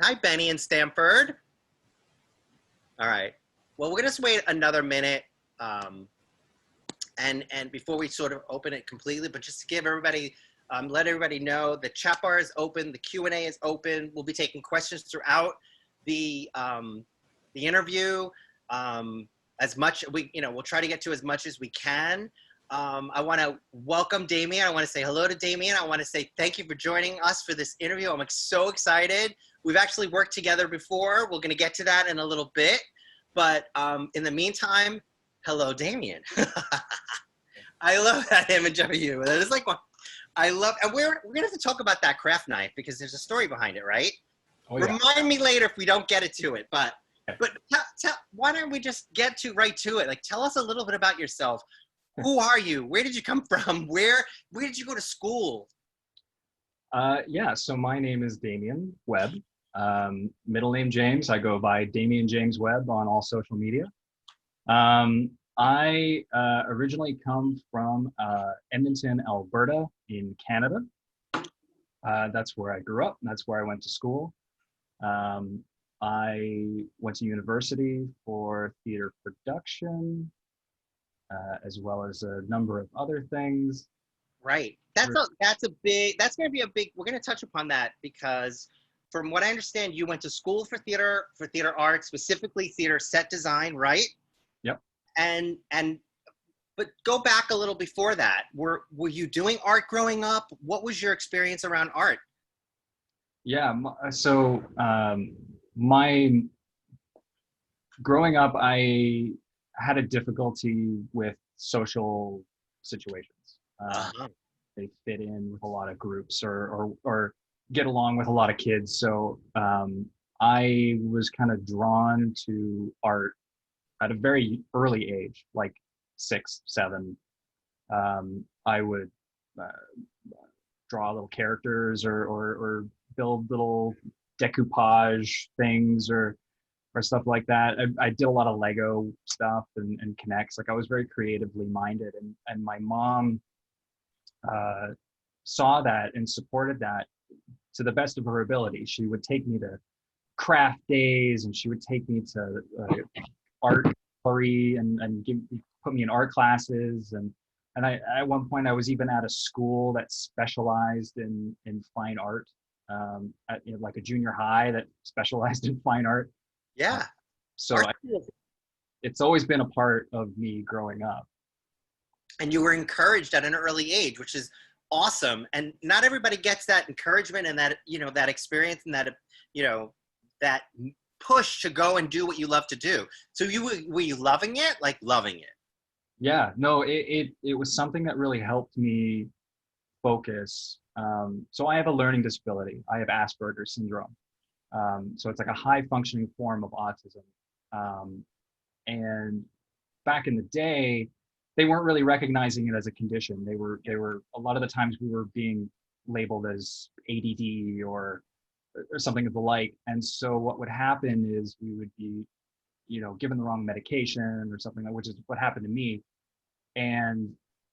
Hi, Benny and Stanford. All right. Well, we're gonna just wait another minute, and before we sort of open it completely, but just to give everybody, let everybody know the chat bar is open, the Q&A is open. We'll be taking questions throughout the interview. As much we'll try to get to as much as we can. I want to welcome Damien. I want to say hello to Damien. I want to say thank you for joining us for this interview. I'm so excited. We've actually worked together before. We're going to get to that in a little bit. But in the meantime, hello, Damien. I love that image of you. That is like one. I love, and we're going to have to talk about that craft knife because there's a story behind it, right? Oh, yeah. Remind me later if we don't get it to it. But why don't we just get right to it? Like, tell us a little bit about yourself. Who are you? Where did you come from? Where did you go to school? Yeah, so my name is Damien Webb. Middle name James. I go by Damien James Webb on all social media. I originally come from Edmonton, Alberta in Canada. That's where I grew up. That's where I went to school. I went to university for theater production, as well as a number of other things. Right. That's going to be a big, we're going to touch upon that because from what I understand, you went to school for theater arts, specifically theater set design, right? Yep. But go back a little before that. Were you doing art growing up? What was your experience around art? Yeah. So my growing up, I had a difficulty with social situations. They fit in with a lot of groups or get along with a lot of kids. So I was kind of drawn to art at a very early age, like 6, 7. I would draw little characters or build little decoupage things or stuff like that. I did a lot of Lego stuff and connects. Like I was very creatively minded, and my mom saw that and supported that to the best of her ability. She would take me to craft days, and she would take me to art gallery and put me in art classes. And I, at one point, I was even at a school that specialized in fine art, at like a junior high that specialized in fine art. Yeah. So it's always been a part of me growing up. And you were encouraged at an early age, which is awesome. And not everybody gets that encouragement and that, that experience and that, that push to go and do what you love to do. So were you loving it? Like loving it? Yeah, no, it was something that really helped me focus. So I have a learning disability. I have Asperger syndrome. So it's like a high functioning form of autism. And back in the day, they weren't really recognizing it as a condition. They were a lot of the times we were being labeled as ADD or something of the like. And so what would happen is we would be, given the wrong medication or something, which is what happened to me. And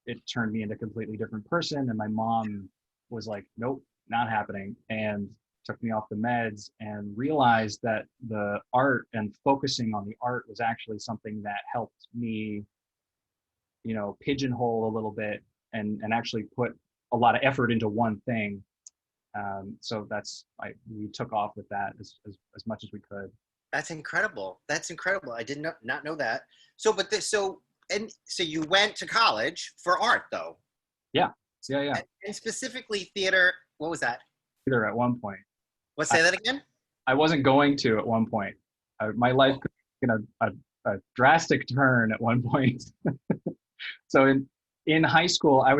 it turned me into a completely different person. And my mom was like, nope, not happening. And took me off the meds and realized that the art and focusing on the art was actually something that helped me, pigeonhole a little bit and actually put a lot of effort into one thing. So we took off with that as much as we could. That's incredible. That's incredible. I did not know that. So you went to college for art though? Yeah. Yeah. And specifically theater, what was that? Theater at one point. Say that again? I wasn't going to at one point. My life took a drastic turn at one point. So in high school, I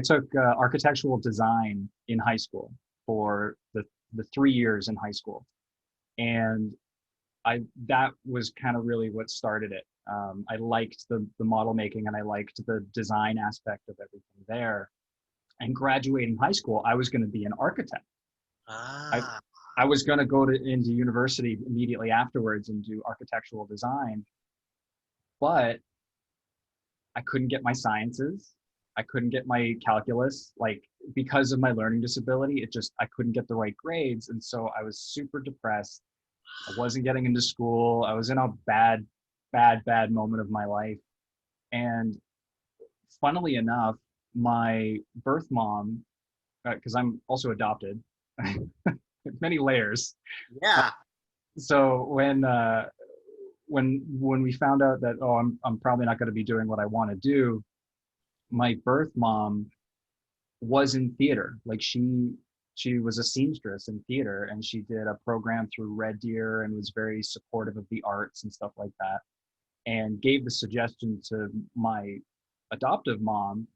took architectural design in high school for the 3 years in high school. And that was kind of really what started it. I liked the model making and I liked the design aspect of everything there. And graduating high school, I was going to be an architect. I was going to go into university immediately afterwards and do architectural design, but I couldn't get my sciences I couldn't get my calculus, like because of my learning disability, I couldn't get the right grades. And so I was super depressed. I wasn't getting into school. I was in a bad moment of my life. And funnily enough, my birth mom, because I'm also adopted, many layers. Yeah. So when we found out that, oh, I'm probably not going to be doing what I want to do, my birth mom was in theater. Like she was a seamstress in theater, and she did a program through Red Deer and was very supportive of the arts and stuff like that, and gave the suggestion to my adoptive mom,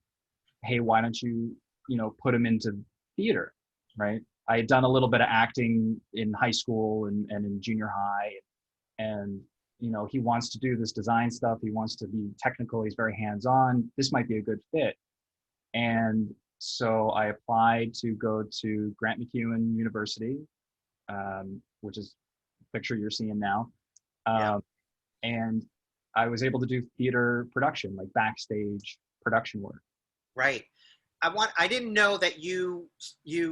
hey, why don't you, put him into theater, right? I had done a little bit of acting in high school and in junior high, and he wants to do this design stuff. He wants to be technical. He's very hands-on. This might be a good fit. And so I applied to go to Grant MacEwan University, which is the picture you're seeing now. Yeah. And I was able to do theater production, like backstage production work. Right. I didn't know that you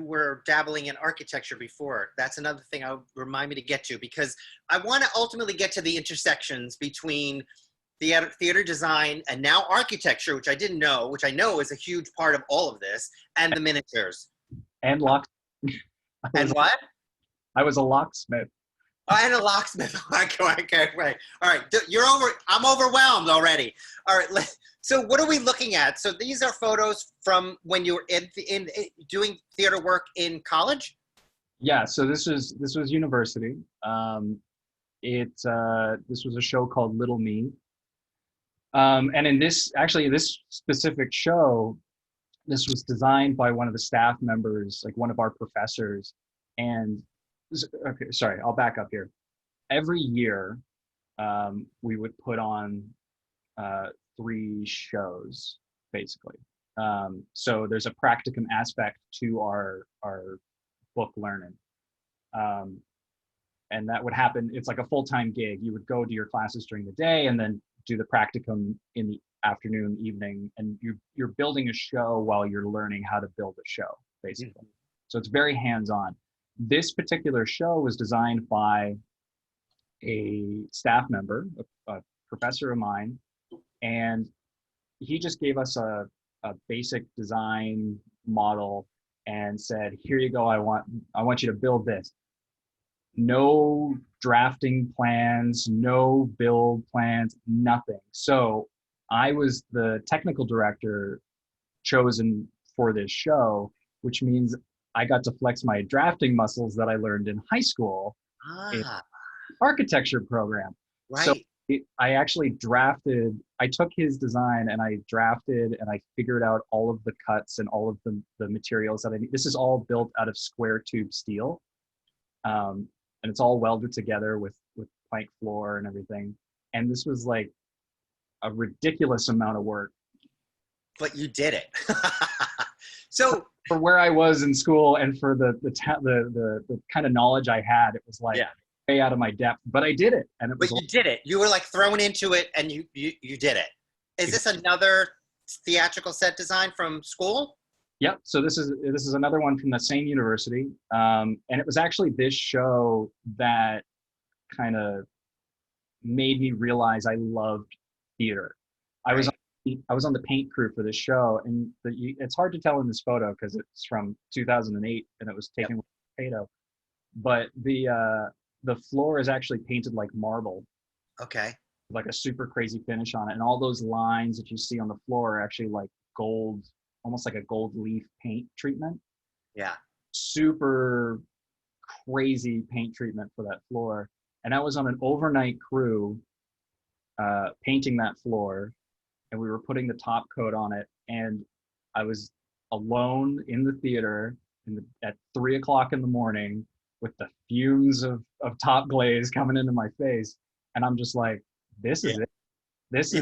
were dabbling in architecture before. That's another thing I would remind me to get to, because I want to ultimately get to the intersections between theater design and now architecture, which I didn't know, which I know is a huge part of all of this, and the miniatures. And lock. And what? I was a locksmith. Oh, and a locksmith. Okay, right. All right, I'm overwhelmed already. All right, so what are we looking at? So these are photos from when you were in doing theater work in college? Yeah, so this was university. This was a show called Little Me. And in this specific show, this was designed by one of the staff members, like one of our professors. And okay, sorry, I'll back up here. Every year, we would put on 3 shows, basically. So there's a practicum aspect to our book learning. And that would happen, it's like a full-time gig. You would go to your classes during the day and then do the practicum in the afternoon, evening, and you're building a show while you're learning how to build a show, basically. Mm-hmm. So it's very hands-on. This particular show was designed by a staff member, a professor of mine, and he just gave us a basic design model and said, here you go, I want you to build this. No drafting plans, no build plans, nothing. So I was the technical director chosen for this show, which means I got to flex my drafting muscles that I learned in high school in architecture program. Right. So I actually I took his design and I drafted and I figured out all of the cuts and all of the materials that I need. This is all built out of square tube steel. And it's all welded together with plank floor and everything. And this was like a ridiculous amount of work. But you did it. So for where I was in school and for the kind of knowledge I had, it was like way out of my depth. But I did it, and you did it. You were like thrown into it, and you did it. Is this another theatrical set design from school? Yep. So this is another one from the same university, and it was actually this show that kind of made me realize I loved theater. I was on the paint crew for this show, and it's hard to tell in this photo because it's from 2008 and it was taken with potato. But the floor is actually painted like marble. Okay. Like a super crazy finish on it, and all those lines that you see on the floor are actually like gold, almost like a gold leaf paint treatment. Yeah. Super crazy paint treatment for that floor. And I was on an overnight crew painting that floor, and we were putting the top coat on it, and I was alone in the theater at 3:00 in the morning with the fumes of top glaze coming into my face, and I'm just like, this is it. This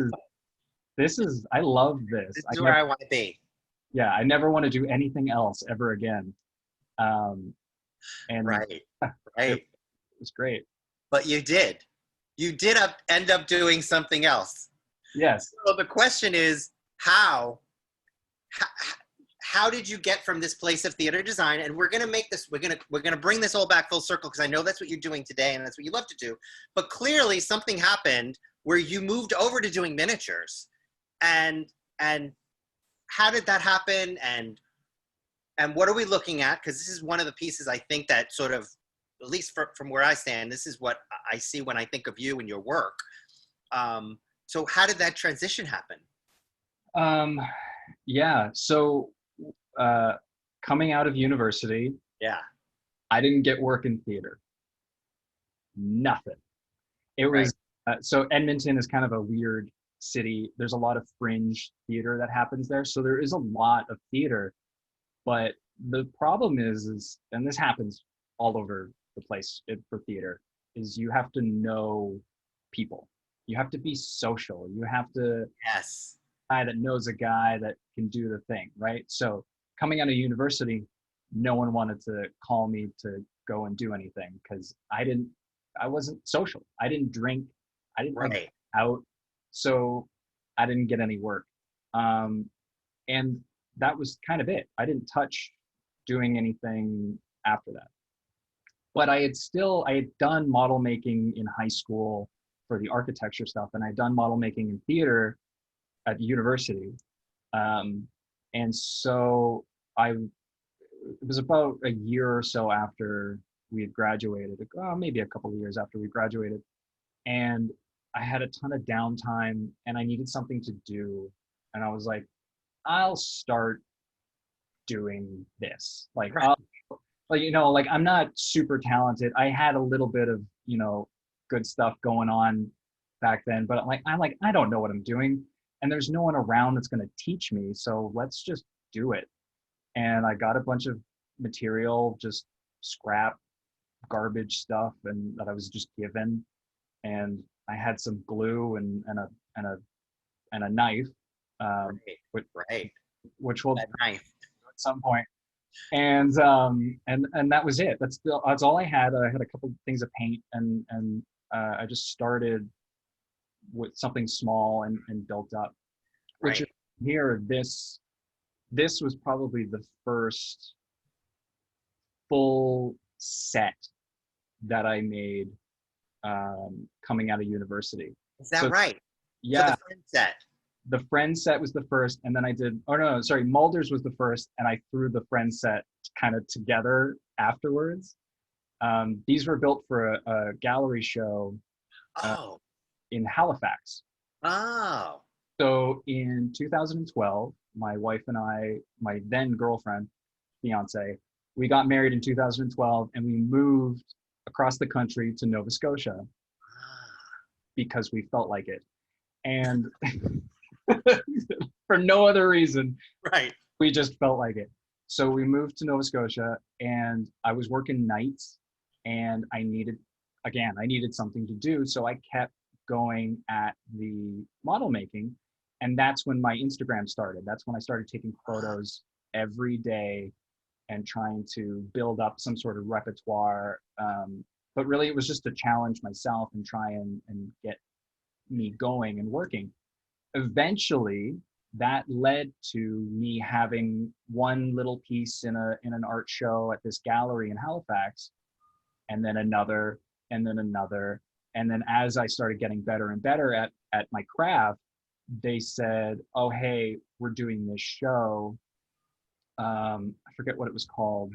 is I love this. This is where I want to be. Yeah, I never want to do anything else ever again. And right. It was great. But you did end up doing something else. Yes. So the question is, how how, how did you get from this place of theater design? And we're gonna make this, we're gonna bring this all back full circle, because I know that's what you're doing today and that's what you love to do. But clearly something happened where you moved over to doing miniatures, and how did that happen? And what are we looking at? Because this is one of the pieces I think that sort of, at least from where I stand, this is what I see when I think of you and your work. So how did that transition happen? Yeah. So coming out of university, Yeah. I didn't get work in theater. Nothing. It Right. was so Edmonton is kind of a weird city. There's a lot of fringe theater that happens there. So there is a lot of theater, but the problem is, and this happens all over the place for theater, is you have to know people. You have to be social. You have to Yes. guy that knows a guy that can do the thing, right? So coming out of university, no one wanted to call me to go and do anything because I wasn't social. I didn't drink. I didn't like Right. out. So I didn't get any work. And that was kind of it. I didn't touch doing anything after that. But I had done model making in high school for the architecture stuff, and I'd done model making in theater at university. And so it was about a year or so after we had graduated, maybe a couple of years after we graduated, and I had a ton of downtime and I needed something to do. And I was like, I'll start doing this. Like, Right. like I'm not super talented. I had a little bit of, good stuff going on back then, but I don't know what I'm doing. And there's no one around that's going to teach me. So let's just do it. And I got a bunch of material, just scrap, garbage stuff, and that I was just given. And I had some glue and a knife, which, Right. which will That knife. at some point. And that was it. That's all I had. I had a couple of things of paint, and I just started with something small and built up. Which Right. here, this was probably the first full set that I made coming out of university. Is that So right? So yeah, the friend set. the friend set was the first, and then I did. Oh no, sorry, Mulder's was the first, and I threw the friend set kind of together afterwards. These were built for a gallery show Oh. in Halifax. Oh. So in 2012, my wife and I, my then girlfriend, fiance, we got married in 2012, and we moved across the country to Nova Scotia because we felt like it. And for no other reason, Right. we just felt like it. So we moved to Nova Scotia, and I was working nights, and I needed something to do. So I kept going at the model making. And that's when my Instagram started. That's when I started taking photos every day and trying to build up some sort of repertoire. But really, it was just to challenge myself and try and get me going and working. Eventually, that led to me having one little piece in an art show at this gallery in Halifax, and then another, and then another. And then as I started getting better and better at my craft, they said, "Oh, hey, we're doing this show." I forget what it was called.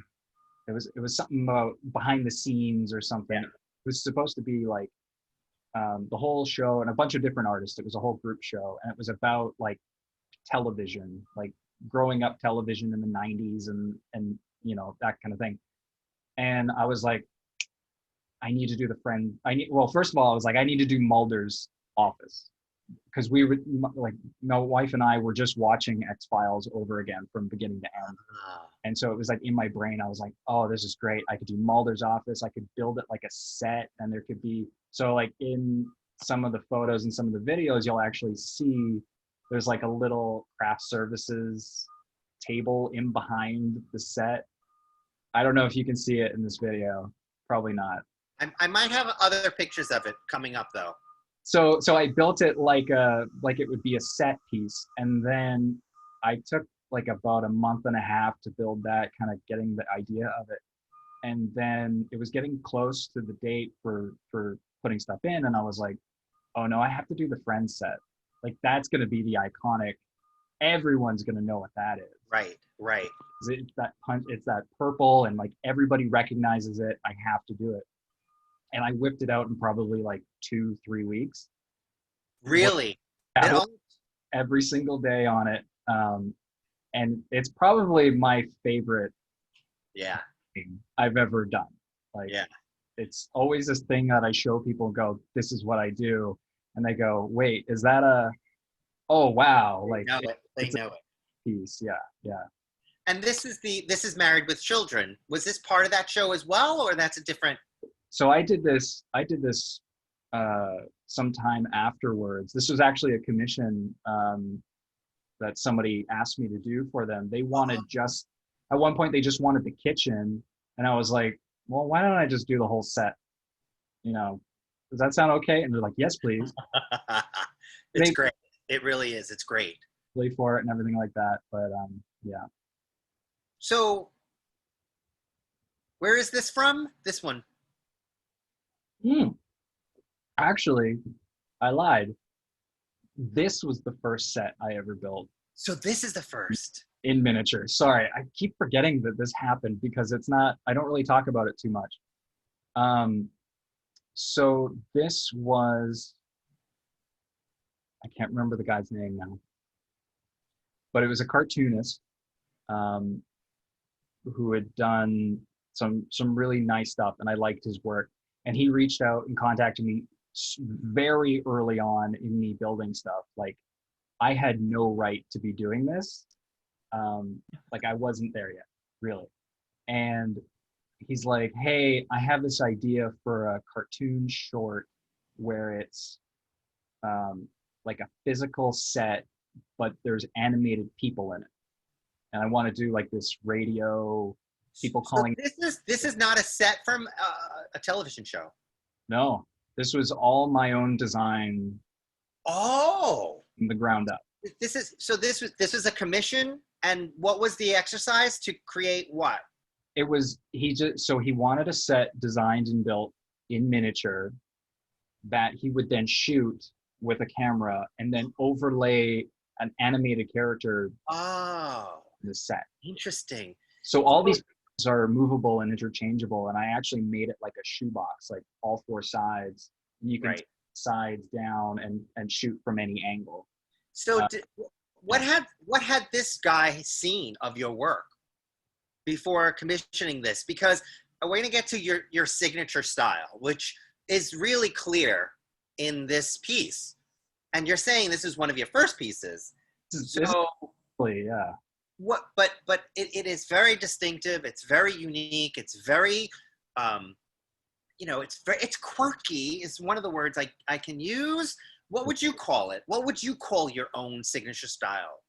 It was something about behind the scenes or something. Yeah. It was supposed to be like the whole show and a bunch of different artists. It was a whole group show, and it was about like television, like growing up television in the 90s and that kind of thing. And I was like, I need to do first of all, I was like, I need to do Mulder's office, because we were like, my wife and I were just watching X-Files over again from beginning to end. And so it was like in my brain, I was like, oh, this is great. I could do Mulder's office. I could build it like a set, and there could be, so like in some of the photos and some of the videos, you'll actually see there's like a little craft services table in behind the set. I don't know if you can see it in this video. Probably not. I might have other pictures of it coming up though. So I built it like it would be a set piece, and then I took like about a month and a half to build that, kind of getting the idea of it. And then it was getting close to the date for putting stuff in, and I was like, oh no, I have to do the Friends set. Like that's going to be the iconic. Everyone's going to know what that is. Right. It's that punch. It's that purple, and like everybody recognizes it. I have to do it, and I whipped it out in probably like 2-3 weeks. Really? Every single day on it, and it's probably my favorite. Yeah. Thing I've ever done. Like, yeah, it's always this thing that I show people and go, "This is what I do," and they go, "Wait, is that a?" Oh wow! Like they know it. Piece, yeah. And this is Married with Children. Was this part of that show as well, or that's a different? So I did this sometime afterwards. This was actually a commission that somebody asked me to do for them. They wanted just at one point they just wanted the kitchen, and I was like, well, why don't I just do the whole set? You know, does that sound okay? And they're like, yes, please. It's great. It really is. It's great. Play for it and everything like that. But yeah. So where is this from? This one? Actually, I lied. This was the first set I ever built. So this is the first? In miniature. Sorry, I keep forgetting that this happened because it's not, I don't really talk about it too much. So this was, I can't remember the guy's name now, but it was a cartoonist who had done some really nice stuff, and I liked his work. And he reached out and contacted me very early on in me building stuff. Like I had no right to be doing this. Like I wasn't there yet, really. And he's like, hey, I have this idea for a cartoon short where it's like a physical set, but there's animated people in it. And I want to do like this radio, people calling. So this is not a set from a television show. No, this was all my own design. Oh, from the ground up. This was a commission. And what was the exercise to create what? It was, he wanted a set designed and built in miniature that he would then shoot with a camera and then overlay an animated character in the set. Interesting. So all these are movable and interchangeable, and I actually made it like a shoebox, like all four sides. You can take sides down and shoot from any angle. So what had this guy seen of your work before commissioning this? Because we're going to get to your signature style, which is really clear in this piece. And you're saying this is one of your first pieces. So yeah. What? But it is very distinctive. It's very unique. It's very, it's quirky. Is one of the words I can use. What would you call it? What would you call your own signature style?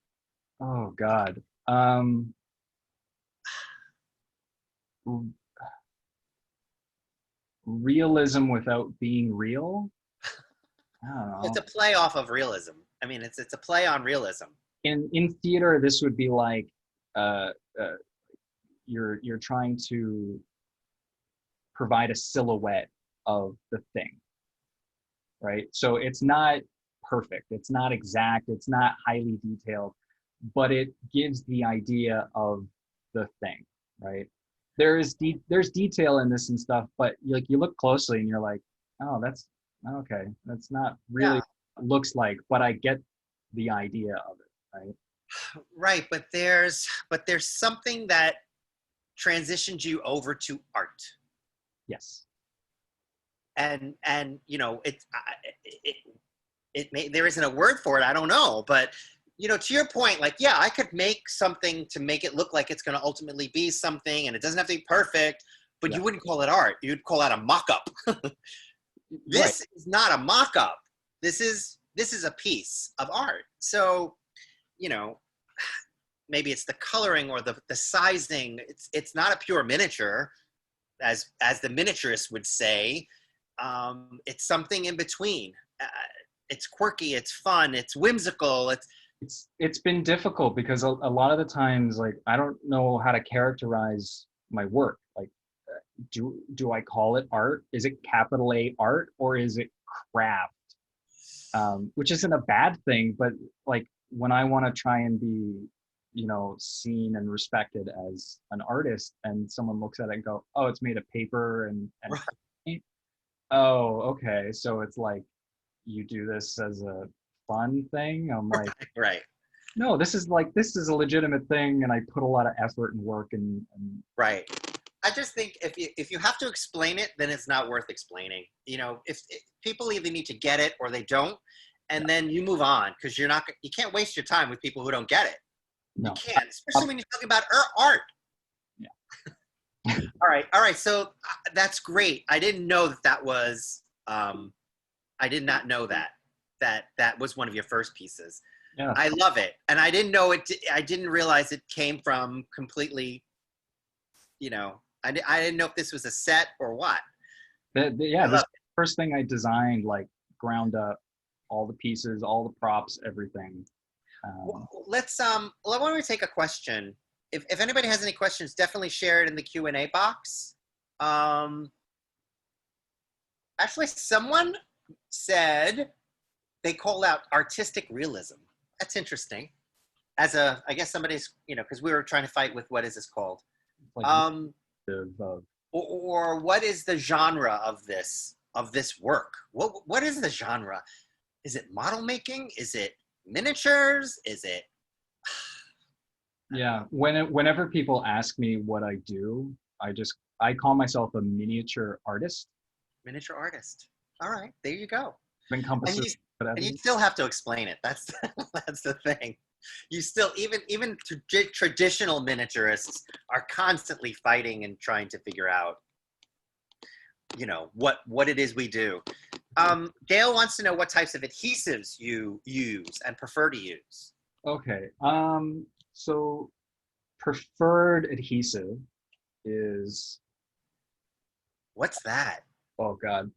Oh God. Realism without being real. I don't know. It's a play off of realism. I mean, it's a play on realism. In theater, this would be like you're trying to provide a silhouette of the thing, right? So it's not perfect, it's not exact, it's not highly detailed, but it gives the idea of the thing, right? There's detail in this and stuff, but you look closely and you're like, oh, that's okay, that's not really what it looks like, but I get the idea of it, right? Right, but there's something that transitioned you over to art. Yes. And there isn't a word for it, I don't know, but to your point, like, yeah, I could make something to make it look like it's going to ultimately be something, and it doesn't have to be perfect, but you wouldn't call it art. You'd call that a mock-up. This is not a mock-up. This is a piece of art. So, maybe it's the coloring or the sizing. It's not a pure miniature, as the miniaturist would say. It's something in between. It's quirky. It's fun. It's whimsical. It's It's been difficult because a lot of the times, like, I don't know how to characterize my work. Like, do I call it art? Is it capital A art, or is it craft? Which isn't a bad thing, but like when I want to try and be, seen and respected as an artist, and someone looks at it and go, "Oh, it's made of paper and Right. paint." Oh, okay. So it's like you do this as a fun thing. I'm like, Right. no, this is a legitimate thing, and I put a lot of effort and work and Right. I just think if you have to explain it, then it's not worth explaining. If people either need to get it or they don't, and then you move on because you can't waste your time with people who don't get it. You no. can't, especially when you're talking about art. Yeah. All right. So that's great. I didn't know that was. I did not know that was one of your first pieces. Yeah. I love it, and I didn't know it. I didn't realize it came from completely. I didn't know if this was a set or what. Yeah, I this love is the first thing I designed, like ground up, all the pieces, all the props, everything. Well, why don't we take a question? If anybody has any questions, definitely share it in the Q&A box. Actually, someone said they called out artistic realism. That's interesting. I guess somebody's, because we were trying to fight with what is this called? Like Um, of or what is the genre of this work? What is the genre? Is it model making? Is it miniatures? Is it? yeah. Whenever people ask me what I do, I call myself a miniature artist. Miniature artist. All right, there you go. It And encompasses you whatever. and you still have to explain it. That's that's the thing. You still even traditional miniaturists are constantly fighting and trying to figure out, what it is we do. Dale wants to know what types of adhesives you use and prefer to use. Okay. So preferred adhesive is, What's that? oh God,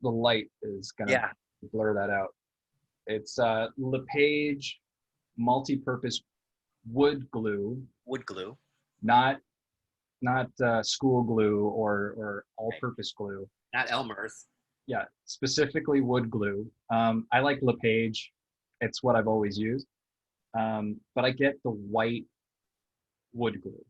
the light is gonna Yeah, blur that out. It's Lepage multi-purpose wood glue, wood glue. not school glue or Right. all-purpose glue. Not Elmer's. Yeah, specifically wood glue. I like Lepage. It's what I've always used. But I get the white wood glue.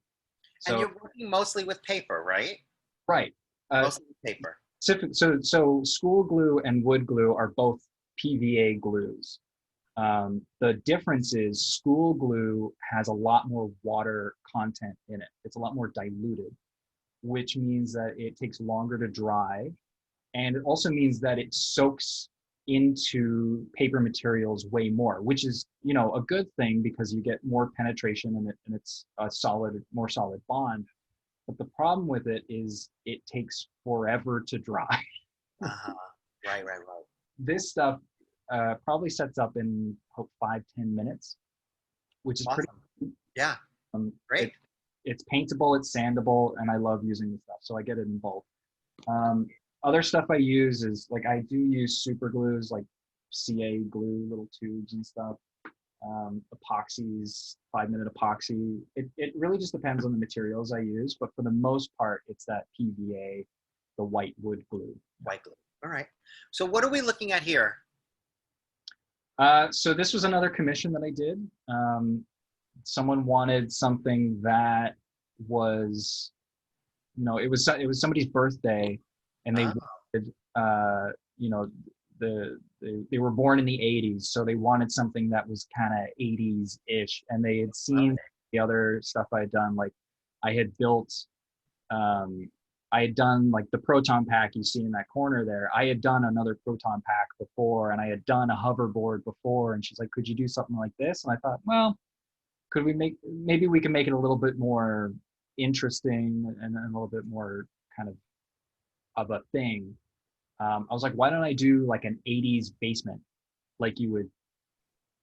And So you're working mostly with paper, right? right. Uh, Mostly with paper. so school glue and wood glue are both PVA glues. The difference is school glue has a lot more water content in it. It's a lot more diluted, which means that it takes longer to dry. And it also means that it soaks into paper materials way more, which is, a good thing because you get more penetration and it's a more solid bond. But the problem with it is it takes forever to dry. Uh-huh. Right, right, right. This stuff probably sets up in 5-10 minutes, which is pretty. Awesome. Yeah, Um, great. it's paintable, it's sandable, and I love using this stuff, so I get it in bulk. Other stuff I use is like I do use super glues like CA glue, little tubes and stuff. Epoxies, 5-minute epoxy. It really just depends on the materials I use, but for the most part, it's that PVA, the white wood glue. White glue. All right. So what are we looking at here? So this was another commission that I did. Someone wanted something that was, it was somebody's birthday, and they Uh, wanted, you know, they were born in the 80s, so they wanted something that was kind of 80s-ish, and they had seen the other stuff I had done. Like I had built, I had done like the proton pack you see in that corner there. I had done another proton pack before, and I had done a hoverboard before, and she's like, could you do something like this? And I thought, well, maybe we can make it a little bit more interesting and a little bit more kind of a thing. I was like, why don't I do like an 80s basement, like you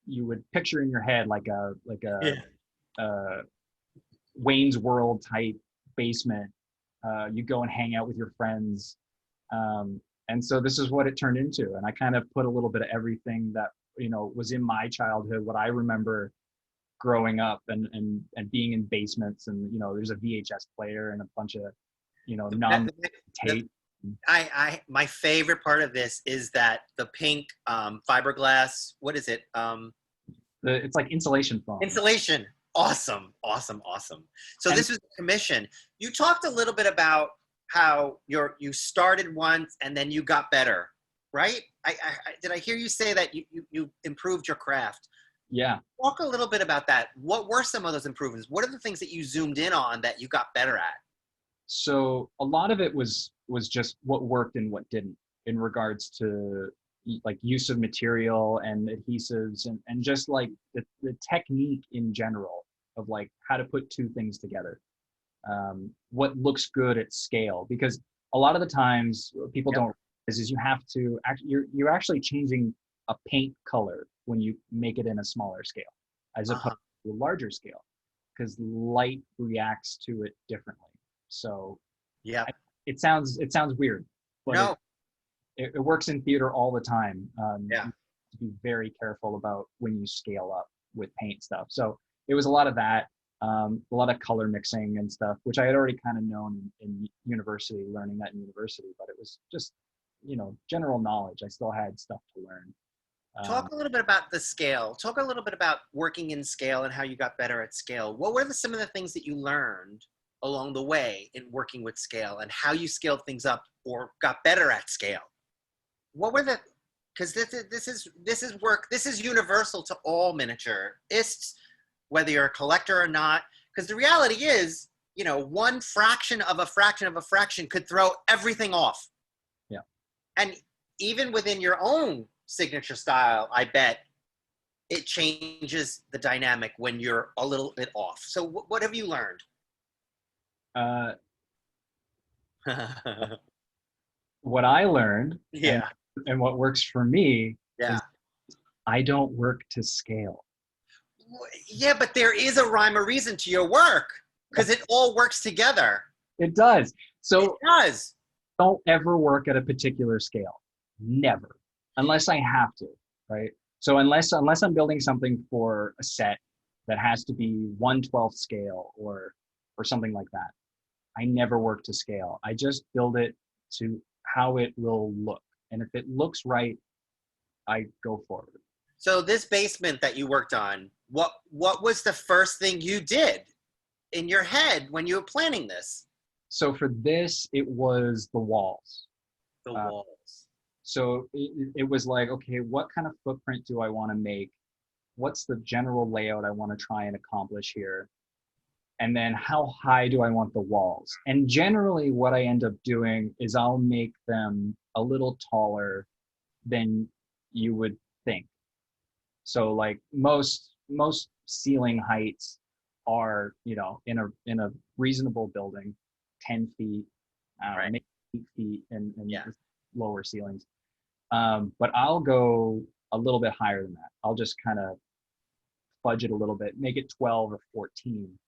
would picture in your head, like a yeah. Wayne's World type basement. You go and hang out with your friends, and so this is what it turned into. And I kind of put a little bit of everything that was in my childhood, what I remember growing up and being in basements, and there's a VHS player and a bunch of numb tape. My favorite part of this is that the pink fiberglass, what is it? It's like insulation foam. Insulation. Awesome. So this was a commission. You talked a little bit about how you started once and then you got better, right? Did I hear you say that you improved your craft? Yeah. Talk a little bit about that. What were some of those improvements? What are the things that you zoomed in on that you got better at? So a lot of it was just what worked and what didn't in regards to like use of material and adhesives and just like the technique in general of like how to put two things together. What looks good at scale, because a lot of the times people don't realize is you have to you're actually changing a paint color when you make it in a smaller scale as opposed to a larger scale, because light reacts to it differently. So yeah, it sounds weird, but no, it works in theater all the time. Yeah. You have to be very careful about when you scale up with paint stuff. So it was a lot of that, a lot of color mixing and stuff, which I had already kind of known in university, learning that in university, but it was just, general knowledge. I still had stuff to learn. Talk a little bit about the scale. Talk a little bit about working in scale and how you got better at scale. What were some of the things that you learned along the way in working with scale and how you scaled things up or got better at scale? What were because this is work, this is universal to all miniaturists, whether you're a collector or not, because the reality is, one fraction of a fraction of a fraction could throw everything off. Yeah. And even within your own signature style, I bet it changes the dynamic when you're a little bit off. So what have you learned? What I learned Yeah. and what works for me Yeah. is I don't work to scale. Yeah, but there is a rhyme or reason to your work because it all works together. It does. So it does. Don't ever work at a particular scale. Never. Unless I have to, right? So unless I'm building something for a set that has to be 1/12 scale or something like that, I never work to scale. I just build it to how it will look. And if it looks right, I go forward. So this basement that you worked on, what was the first thing you did in your head when you were planning this? So for this, it was the walls. The walls. So it was like, okay, what kind of footprint do I want to make? What's the general layout I want to try and accomplish here? And then how high do I want the walls? And generally what I end up doing is I'll make them a little taller than you would think. So like most ceiling heights are, in a reasonable building, 10 feet, right. maybe 8 feet and lower ceilings. But I'll go a little bit higher than that. I'll just kind of fudge it a little bit, make it 12 or 14.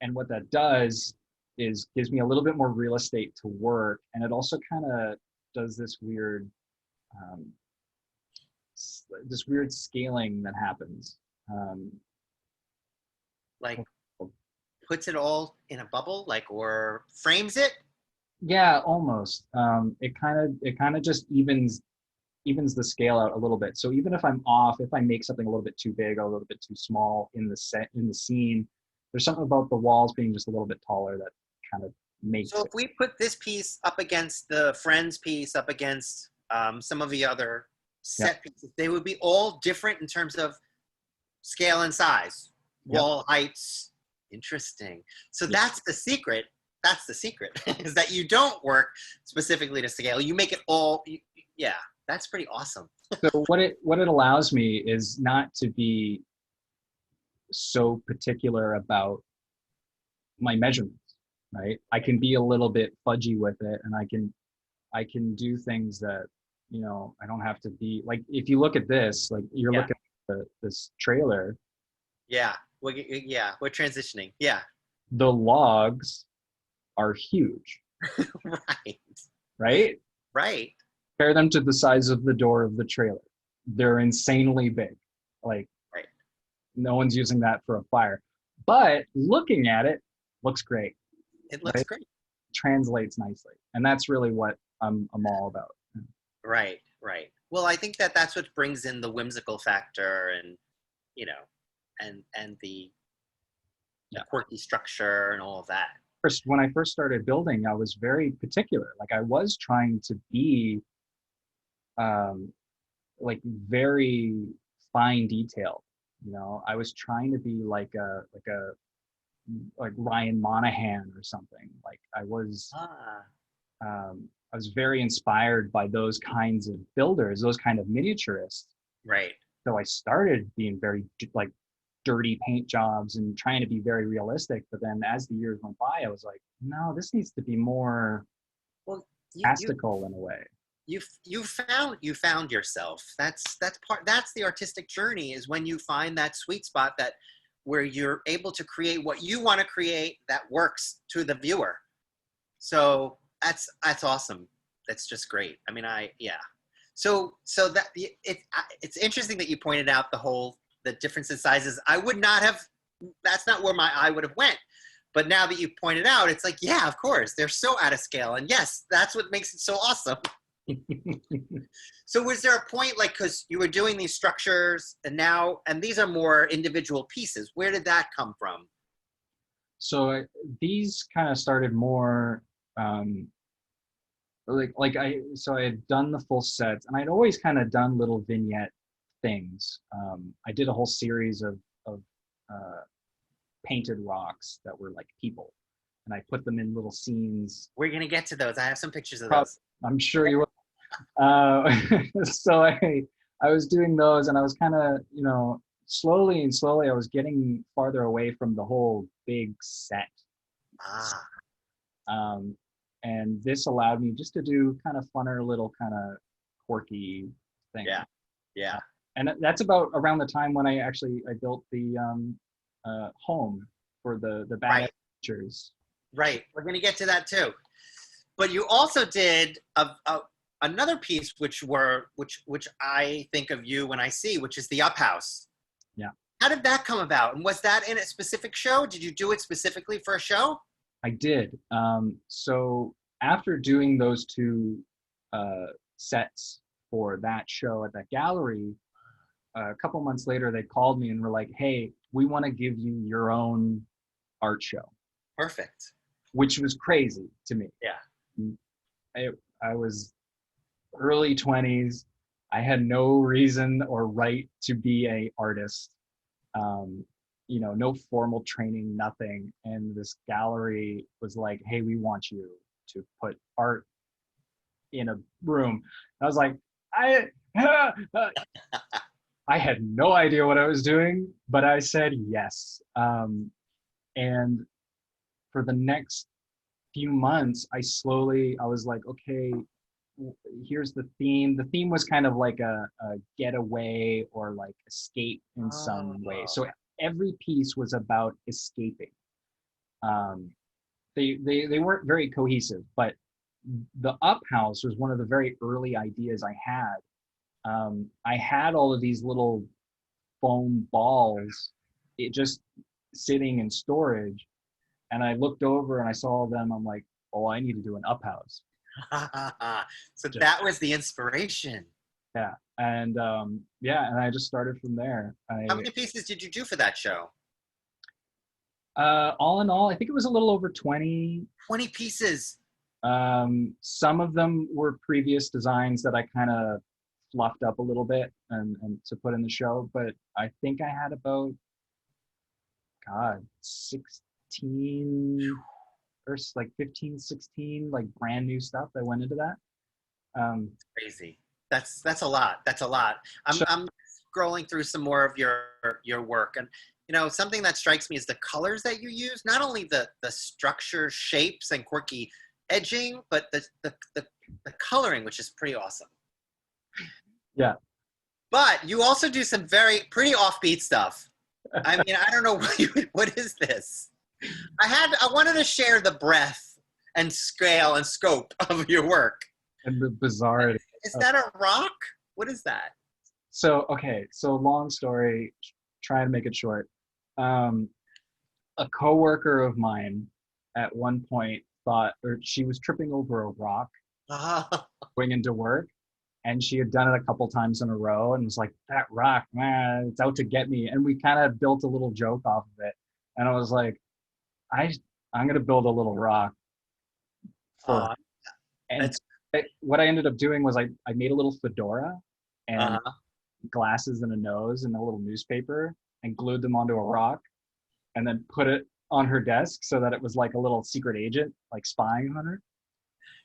And what that does is gives me a little bit more real estate to work. And it also kind of does this weird scaling that happens. Like puts it all in a bubble, or frames it? Yeah, almost. It kind of just evens the scale out a little bit. So even if I'm off, if I make something a little bit too big or a little bit too small in the scene, there's something about the walls being just a little bit taller that kind of makes So if we put this piece up against the Friends piece, up against some of the other set pieces, they would be all different in terms of scale and size, wall heights. Interesting. So that's the secret. That's the secret, is that you don't work specifically to scale. You make it all, that's pretty awesome. So what it allows me is not to be so particular about my measurements, right? I can be a little bit fudgy with it, and I can do things that, I don't have to be, like, if you look at this, like you're looking at this trailer. Yeah, we're transitioning. Yeah. The logs are huge. Right. Right? Right. Compare them to the size of the door of the trailer. they're insanely big. Like Right. no one's using that for a fire. But looking at it, looks great. It looks Right? great. Translates nicely. And that's really what I'm all about. Right, right. Well, I think that that's what brings in the whimsical factor, and you know, and the quirky structure and all of that. First, when I first started building, I was very particular. Like I was trying to be um, like very fine detailed. You know, I was trying to be like Ryan Monahan or something. Like Ah, I was very inspired by those kinds of builders, those kind of miniaturists. right. So I started being very like dirty paint jobs and trying to be very realistic. But then as the years went by, I was like, no, this needs to be more Well, you astical in a way. you found yourself. That's the artistic journey, is when you find that sweet spot, that where you're able to create what you want to create that works to the viewer. So that's awesome. That's just great. I mean, yeah. So that it's interesting that you pointed out the difference in sizes. I would not have. That's not where my eye would have went. But now that you pointed out, it's like, yeah, of course, they're so out of scale, and yes, that's what makes it so awesome. So was there a point, like, because you were doing these structures and these are more individual pieces, where did that come from? These kind of started more I had done the full sets, and I'd always kind of done little vignette things. I did a whole series of painted rocks that were like people, and I put them in little scenes. We're going to get to those. I have some pictures of those. I'm sure you will. So I was doing those, and I was kind of, slowly and slowly I was getting farther away from the whole big set. And this allowed me just to do kind of funner little kind of quirky things. Yeah. And that's about around the time when I built the home for the bad pictures. Right. We're going to get to that too. But you also did another piece, which I think of you when I see, which is the Up House. Yeah. How did that come about? And was that in a specific show? Did you do it specifically for a show? I did. So after doing those two sets for that show at that gallery, a couple months later, they called me and were like, hey, we want to give you your own art show. Perfect. Which was crazy to me. Yeah. I was early 20s. I had no reason or right to be an artist. No formal training, nothing. And this gallery was like, hey, we want you to put art in a room. I was like, I had no idea what I was doing, but I said yes. And for the next few months, I was like, okay, here's the theme. The theme was kind of like a getaway or like escape in some way. So every piece was about escaping. They weren't very cohesive, but the Up House was one of the very early ideas I had. I had all of these little foam balls, just sitting in storage, and I looked over and I saw them. I'm like, oh, I need to do an Up House. So that was the inspiration. Yeah, and and I just started from there. How many pieces did you do for that show? All in all, I think it was a little over 20. 20 pieces. Some of them were previous designs that I kind of fluffed up a little bit and to put in the show, but I think I had about 16 or like 15, 16 like brand new stuff that went into that. Crazy. That's a lot. That's a lot. I'm scrolling through some more of your work, and something that strikes me is the colors that you use. Not only the structure, shapes, and quirky edging, but the coloring, which is pretty awesome. Yeah. But you also do some pretty offbeat stuff. I mean, I don't know what is this. I wanted to share the breadth and scale and scope of your work. And the bizarrety. Is that a rock? What is that? So long story, trying to make it short. Um, a coworker of mine at one point thought, or she was tripping over a rock Ah, going into work, and she had done it a couple times in a row, and was like, "That rock, man, it's out to get me." And we kind of built a little joke off of it, and I was like, "I, I'm gonna build a little rock for her." oh, And it's what I ended up doing was I made a little fedora and uh, glasses and a nose and a little newspaper and glued them onto a rock and then put it on her desk so that it was like a little secret agent, like spying on her.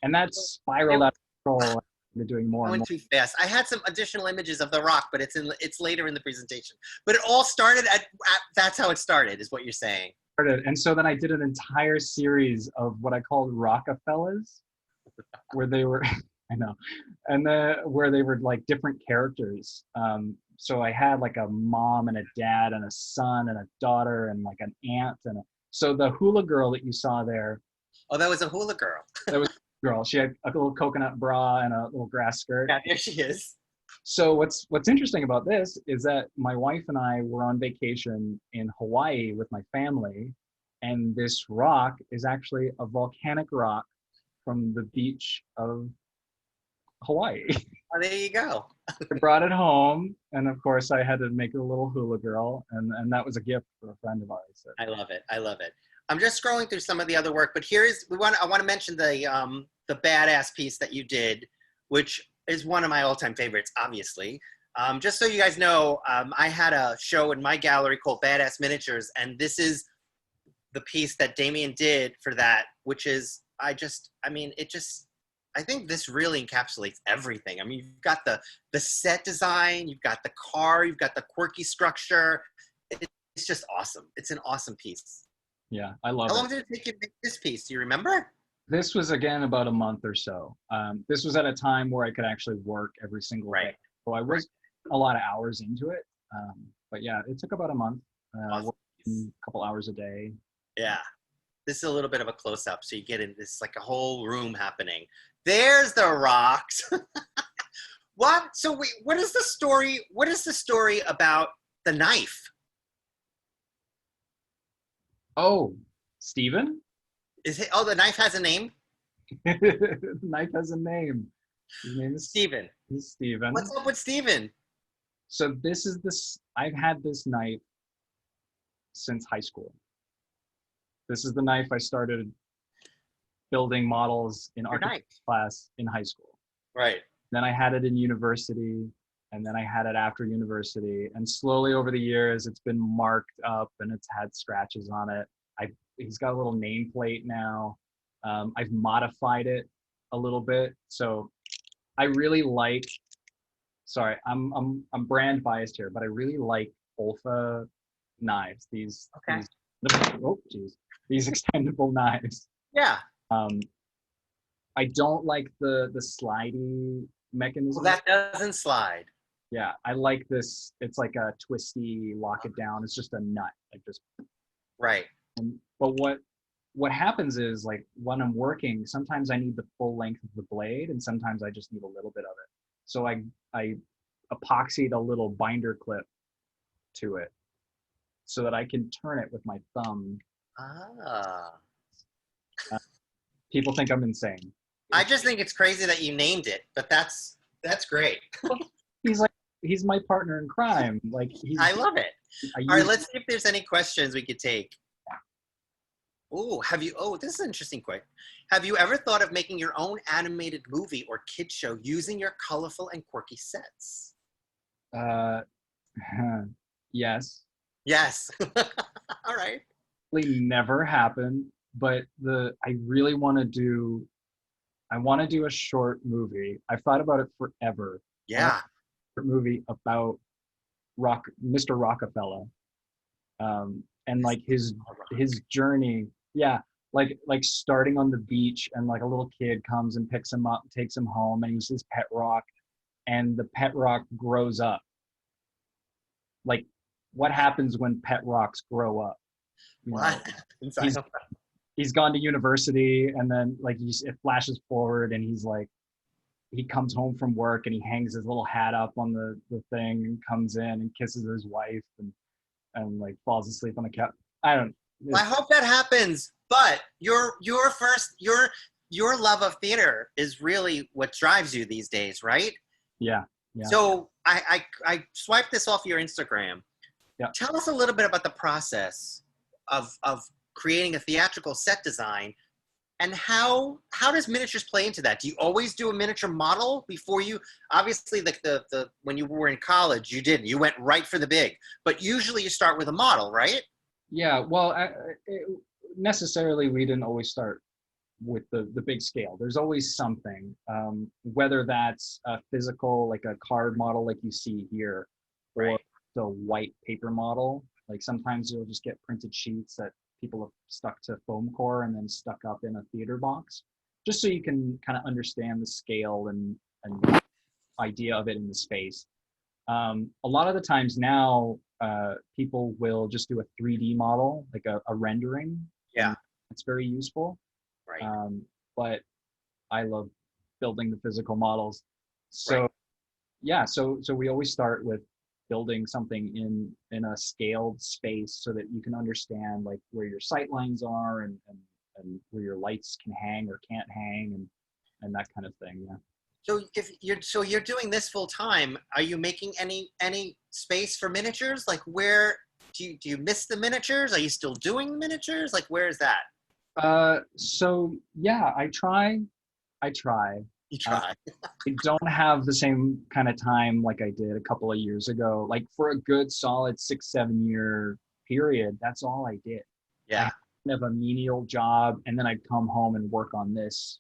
And that it spiraled out of control into doing more and went more. too fast. I had some additional images of the rock, but it's later in the presentation. But it all started at that's how it started, is what you're saying. And so then I did an entire series of what I called Rockefellers, where they were, I know, and then where they were like different characters. So I had like a mom and a dad and a son and a daughter and like an aunt so the hula girl that you saw there, Oh, that was a hula girl. that was a girl. She had a little coconut bra and a little grass skirt. Yeah, there she is. So what's interesting about this is that my wife and I were on vacation in Hawaii with my family, and this rock is actually a volcanic rock from the beach of Hawaii. Oh, there you go. I brought it home, and of course I had to make it a little hula girl, and that was a gift for a friend of ours. So, I love it. I love it. I'm just scrolling through some of the other work, but I want to mention the badass piece that you did, which is one of my all-time favorites, obviously. Just so you guys know, I had a show in my gallery called Badass Miniatures, and this is the piece that Damien did for that, which is I think this really encapsulates everything. I mean, you've got the set design, you've got the car, you've got the quirky structure. It's just awesome. It's an awesome piece. yeah, I love How long it. did it take you to make this piece? Do you remember? This was again about a month or so. This was at a time where I could actually work every single day, Right. so I was a lot of hours into it. But yeah, it took about a month, Awesome. working a couple hours a day. Yeah. This is a little bit of a close up, so you get in this like a whole room happening. There's the rocks. What? So wait, what is the story? What is the story about the knife? Oh, Steven? Is it? Oh, the knife has a name. The knife has a name. His name is Steven. Steven. What's up with Steven? So I've had this knife since high school. This is the knife I started building models in Your architecture knife. class in high school. Right. Then I had it in university, and then I had it after university. And slowly over the years, it's been marked up and it's had scratches on it. He's got a little nameplate now. I've modified it a little bit. So I really like, sorry, I'm brand biased here, but I really like Olfa knives. Okay. These extendable knives. Yeah. Um, I don't like the slidey Well, mechanism. that doesn't slide. Yeah, I like this. It's like a twisty, lock it down. It's just a nut, like just. Right. But what happens is, like, when I'm working, sometimes I need the full length of the blade, and sometimes I just need a little bit of it. So I epoxied a little binder clip to it so that I can turn it with my thumb. Ah. People think I'm insane. I just think it's crazy that you named it, but that's great. He's my partner in crime. Like I love it. All right, let's see if there's any questions we could take. Oh, this is an interesting question. Have you ever thought of making your own animated movie or kid show using your colorful and quirky sets? Yes. Yes. All right. Never happened, but I really want to do. I want to do a short movie. I've thought about it forever. Yeah. A movie about Mr. Rockefeller, and like his journey. Yeah, like starting on the beach, and like a little kid comes and picks him up, takes him home, and he's his pet rock, and the pet rock grows up. Like, what happens when pet rocks grow up? What? He's gone to university, and then like it flashes forward, and he's like he comes home from work and he hangs his little hat up on the thing and comes in and kisses his wife and like falls asleep on the couch. I don't. Well, I hope that happens. But your love of theater is really what drives you these days, right? Yeah. Yeah. So I swiped this off your Instagram. Yeah. Tell us a little bit about the process of creating a theatrical set design, and how does miniatures play into that? Do you always do a miniature model before you? Obviously, the when you were in college, you went right for the big, but usually you start with a model, right? Yeah. Well, necessarily we didn't always start with the big scale. There's always something, whether that's a physical, like a card model like you see here, or Right. the white paper model. Like sometimes you'll just get printed sheets that people have stuck to foam core and then stuck up in a theater box, just so you can kind of understand the scale and idea of it in the space. A lot of the times now, people will just do a 3D model, like a rendering, Yeah. and it's very useful. Right. But I love building the physical models. So Right. yeah, so we always start with building something in a scaled space so that you can understand like where your sight lines are and where your lights can hang or can't hang and that kind of thing. Yeah. So you're doing this full time. Are you making any space for miniatures? Like where do you miss the miniatures? Are you still doing miniatures? Like where is that? So yeah, I try. You Uh, try. I don't have the same kind of time like I did a couple of years ago. Like for a good solid 6-7 year period, that's all I did. I Yeah. have a menial job, and then I'd come home and work on this,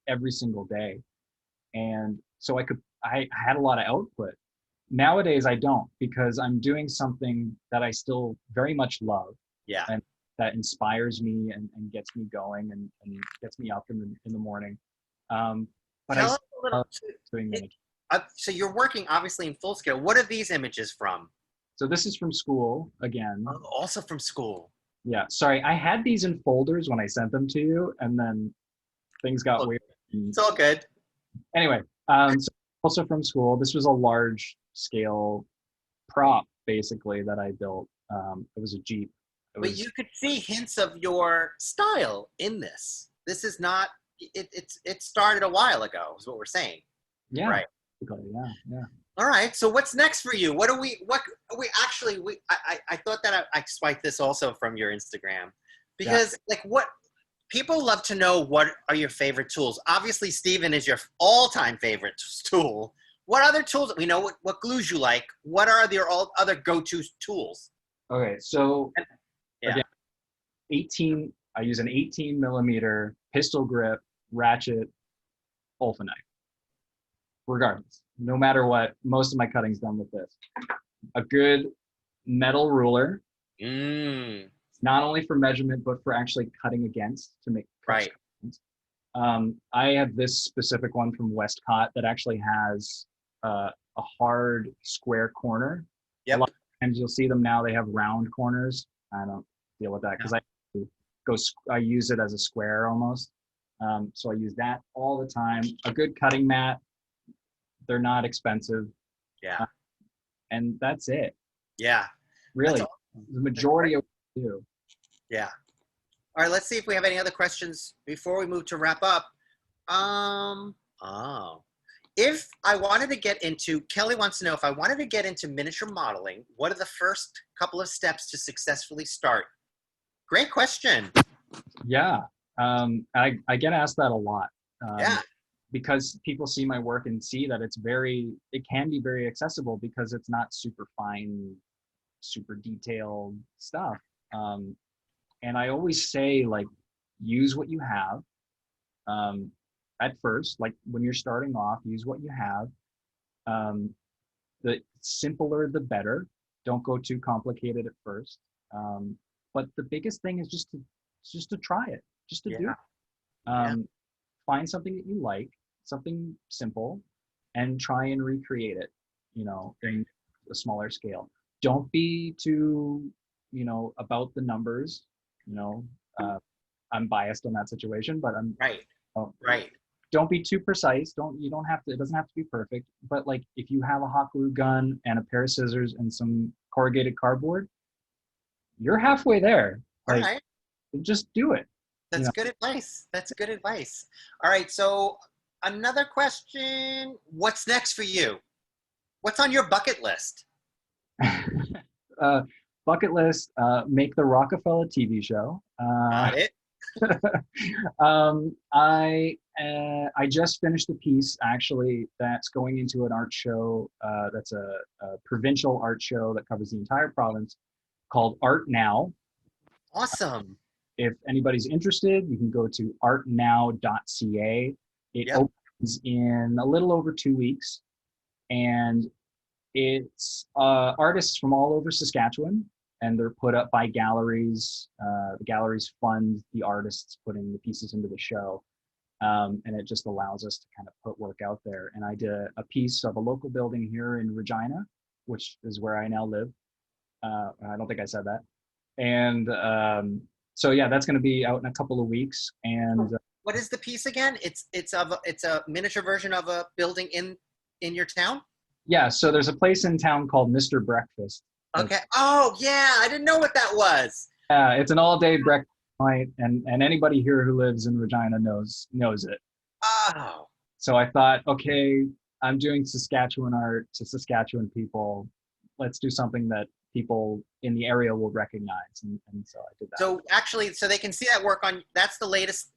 every single day. And so I had a lot of output. Nowadays I don't, because I'm doing something that I still very much love Yeah. and that inspires me and gets me going and gets me up in the morning. But I Tell us still a little. love doing miniatures. So you're working obviously in full scale. What are these images from? So this is from school again. Oh, also from school. Yeah, sorry, I had these in folders when I sent them to you, and then things got Oh, weird. it's all good. Anyway, so also from school, this was a large scale prop basically that I built. It was a Jeep. It But was you could see hints of your style in this. This is not. It started a while ago. Is what we're saying. yeah, Right. basically, yeah, yeah. All right. So what's next for you? What we actually I thought that I swiped this also from your Instagram, Yeah. because like what people love to know, what are your favorite tools? Obviously, Steven is your all-time favorite tool. What other tools? We know what glues you like. What are your all other go-to tools? Okay, so Yeah. again, 18. I use an 18 millimeter pistol grip ratchet Olfa knife. Regardless, no matter what, most of my cutting's done with this. A good metal ruler, Mm, not only for measurement but for actually cutting against to make cuts. right. I have this specific one from Westcott that actually has a hard square corner. A Yep. lot of times you'll see them now, they have round corners. I don't deal with that because I use it as a square almost. So I use that all the time. A good cutting mat. They're not expensive. Yeah. And that's it. Yeah. Really, That's the majority of what I do. Yeah. All right. Let's see if we have any other questions before we move to wrap up. Oh. If I wanted to get into, Kelly wants to know, if I wanted to get into miniature modeling, what are the first couple of steps to successfully start? Great question. Yeah, I get asked that a lot. Yeah. Because people see my work and see that it can be very accessible because it's not super fine, super detailed stuff. And I always say, like, use what you have. At first, like when you're starting off, use what you have. The simpler, the better. Don't go too complicated at first. But the biggest thing is just to try it, just to do Yeah. it. Yeah. Find something that you like, something simple, and try and recreate it, in a smaller scale. Don't be too, about the numbers. I'm biased on that situation, but Right. oh, Right. don't be too precise. You don't have to, it doesn't have to be perfect, but like if you have a hot glue gun and a pair of scissors and some corrugated cardboard, you're halfway there. All Like right. just do it, you That's know. good advice. That's good advice. All right. So another question. What's next for you? What's on your bucket list? uh, bucket list, make the Rockefeller TV show. Got it. I just finished a piece actually that's going into an art show. That's a provincial art show that covers the entire province called Art Now. Awesome. If anybody's interested, you can go to artnow.ca. It Yep. opens in a little over 2 weeks, and it's artists from all over Saskatchewan, and they're put up by galleries. The galleries fund the artists putting the pieces into the show, and it just allows us to kind of put work out there. And I did a piece of a local building here in Regina, which is where I now live. I don't think I said that. And so yeah, that's going to be out in a couple of weeks. And What is the piece again? It's a miniature version of a building in your town. yeah, so there's a place in town called Mr. Breakfast. Okay. Oh yeah, I didn't know what that was. It's an all-day breakfast joint, and anybody here who lives in Regina knows it. Oh. So I thought, okay, I'm doing Saskatchewan art to Saskatchewan people. Let's do something that people in the area will recognize, and so I did that. So actually, so they can see that work on. That's the latest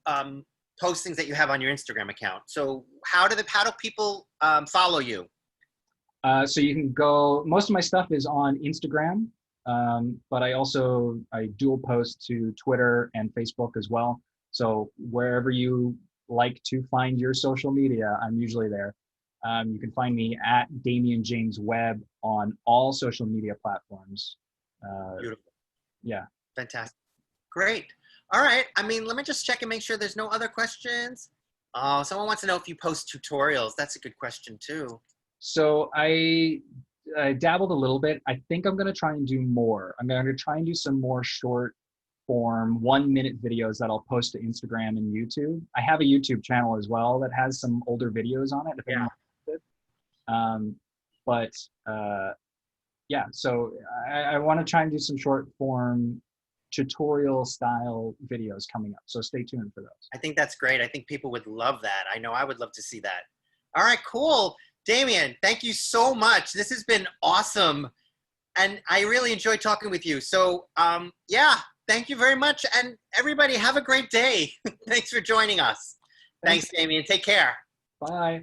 postings that you have on your Instagram account. So how do people follow you? So you can go, most of my stuff is on Instagram, but I dual post to Twitter and Facebook as well. So wherever you like to find your social media, I'm usually there. You can find me at Damien James Webb on all social media platforms. Beautiful. Yeah. Fantastic. Great. All right. I mean, let me just check and make sure there's no other questions. Someone wants to know if you post tutorials. That's a good question too. So I dabbled a little bit. I think I'm going to try and do more. I'm going to try and do some more short form 1-minute videos that I'll post to Instagram and YouTube. I have a YouTube channel as well that has some older videos on it. If Yeah. Yeah, so I want to try and do some short form tutorial style videos coming up. So stay tuned for those. I think that's great. I think people would love that. I know I would love to see that. All right, cool. Damien, thank you so much. This has been awesome. And I really enjoyed talking with you. So yeah, thank you very much. And everybody have a great day. Thanks for joining us. Thanks, Damien. Take care. Bye.